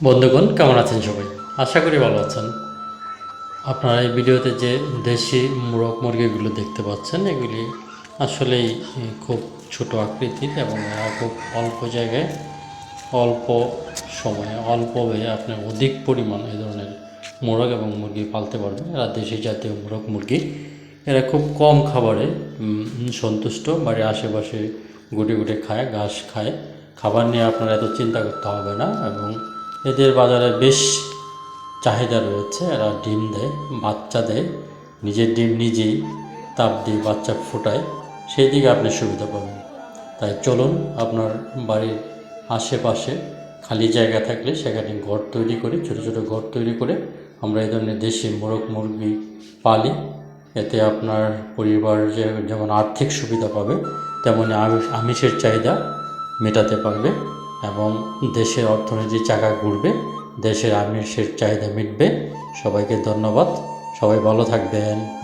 বন্ধুগণ, কেমন আছেন সবাই? আশা করি ভালো আছেন। আপনারা এই ভিডিওতে যে দেশি মোরগ মুরগিগুলো দেখতে পাচ্ছেন, এগুলি আসলেই খুব ছোট আকৃতির এবং এরা খুব অল্প জায়গায়, অল্প সময়ে, অল্প ব্যয়ে আপনি অধিক পরিমাণ এই ধরনের মোরগ এবং মুরগি পালতে পারবেন। এরা দেশি জাতীয় মোরগ মুরগি। এরা খুব কম খাবারে সন্তুষ্ট। বাড়ির আশেপাশে গুটে গুটে খায়, ঘাস খায়। খাবার নিয়ে আপনার এত চিন্তা করতে হবে না। এবং এদের বাজারে বেশ চাহিদা রয়েছে। এরা ডিম দেয়, বাচ্চা দেয়, নিজের ডিম নিজেই তাপ দিয়ে বাচ্চা ফোটায়। সেই দিকে আপনি সুবিধা পাবেন। তাই চলুন, আপনার বাড়ির আশেপাশে খালি জায়গা থাকলে সেখানে ঘর তৈরি করে, ছোটো ছোটো ঘর তৈরি করে আমরা এই ধরনের দেশি মোরগ মুরগি পালি। এতে আপনার পরিবার যেমন আর্থিক সুবিধা পাবে, তেমনি আমিষের চাহিদা মেটাতে পারবে এবং দেশের অর্থনীতির চাকা ঘুরবে, দেশের আমিষের চাহিদা মিটবে। সবাইকে ধন্যবাদ। সবাই ভালো থাকবেন।